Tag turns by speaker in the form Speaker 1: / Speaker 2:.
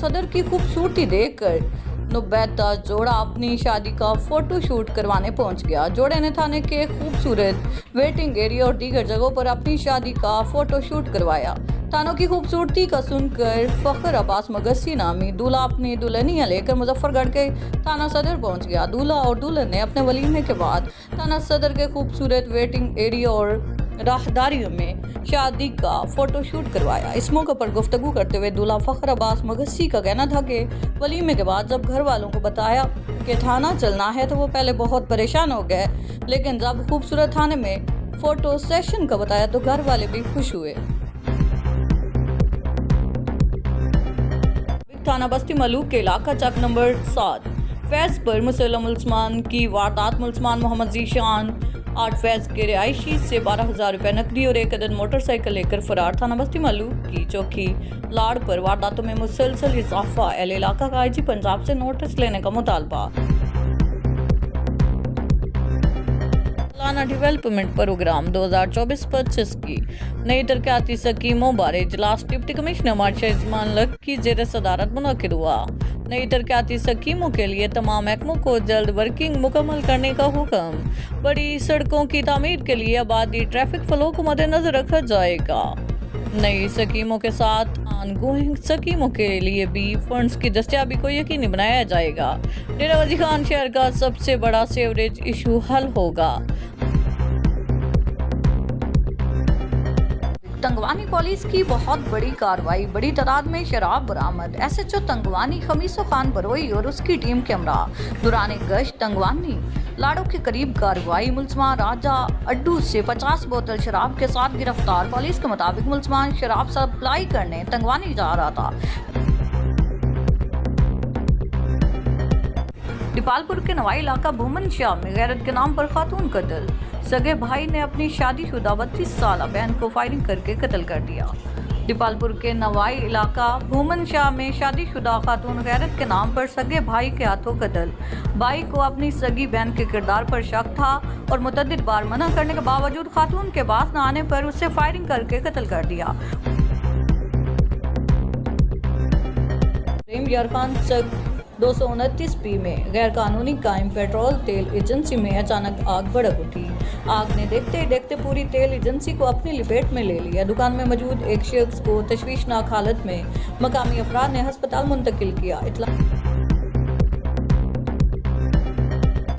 Speaker 1: सदर की खूबसूरती देखकर नुबैता जोड़ा अपनी शादी का फोटो शूट करवाने पहुंच गया। जोड़े ने थाने के खूबसूरत वेटिंग एरिया और दीगर जगहों पर अपनी शादी का फोटो शूट करवाया। थानों की खूबसूरती का सुनकर फखर अब्बास मगसी नामी दूल्हा अपनी दुल्हनिया लेकर मुजफ्फरगढ़ के थाना सदर पहुंच गया। दूल्हा और दुल्हन ने अपने वलीमे के बाद थाना सदर के खूबसूरत वेटिंग एरिया और राहदारियों में शादी का फोटो शूट करवाया। इस मौके पर गुफ्तगू करते हुए दूल्हा फखर अब्बास मगसी का कहना था कि वलीमे के बाद जब घर वालों को बताया कि थाना चलना है तो वो पहले बहुत परेशान हो गए, लेकिन जब खूबसूरत थाने में फोटो सेशन का बताया तो घर वाले भी खुश हुए। थाना बस्ती मलूक के इलाका चक नंबर 7 फैज पर मुसल्लम मुल्ज़मान की वारदात। मुल्ज़मान मोहम्मद जीशान 8 फैज के रिहायशी से 12,000 रुपये नकदी और एक अदद मोटरसाइकिल लेकर फरार। थाना बस्ती मलूक की चौकी लाड़ पर वारदातों में मुसलसल इजाफा। एल इलाका का IG पंजाब से नोटिस लेने का मुतालबा। डेवलपमेंट प्रोग्राम 2024-25 की नई तरक्याती स्कीमों बारे इजलास डिप्टी कमिश्नर मार्शल इस्मान लक की जेर सदारत मुनक्किद हुआ। नई तरक्याती स्कीमों के लिए तमाम महकमों को जल्द वर्किंग मुकम्मल करने का हुक्म। बड़ी सड़कों की तामीर के लिए आबादी ट्रैफिक फ्लो को मद्देनजर रखा जाएगा। नई स्कीमों के साथ ऑनगोइंग स्कीमों के लिए भी फंड्स की दस्तयाबी को यकीनी बनाया जाएगा। डेरा वजी खान शहर का सबसे बड़ा सीवरेज इशू हल होगा। तंगवानी पुलिस की बहुत बड़ी कार्रवाई, बड़ी तादाद में शराब बरामद। SHO तंगवानी खमीसो खान बरोई और उसकी टीम के हमरा दौरान गश्त तंगवानी लाड़ों के करीब कार्रवाई। मुल्ज़मान राजा अड्डू से 50 बोतल शराब के साथ गिरफ्तार। पुलिस के मुताबिक मुल्ज़मान शराब सप्लाई करने तंगवानी जा रहा था। दीपालपुर के नवाई इलाका भूमन शाह में गैरत के नाम पर खातून कत्ल। सगे भाई ने अपनी शादीशुदा 32 साल बहन को फायरिंग करके कत्ल कर दिया। दीपालपुर के नवाई इलाका भूमन शाह में शादीशुदा खातून गैरत के नाम पर सगे भाई के हाथों कत्ल। भाई को अपनी सगी बहन के किरदार पर शक था और मुतअद्दिद बार मना करने के बावजूद खातून के पास न आने पर उससे फायरिंग करके कत्ल कर दिया। यारखान 229 में गैर कानूनी कायम पेट्रोल तेल एजेंसी में अचानक आग भड़क उठी। आग ने देखते ही देखते पूरी तेल एजेंसी को अपनी लपेट में ले लिया। दुकान में मौजूद एक शख्स को तशवीशनाक हालत में मकामी अफराद ने अस्पताल मुंतकिल किया। इत्तला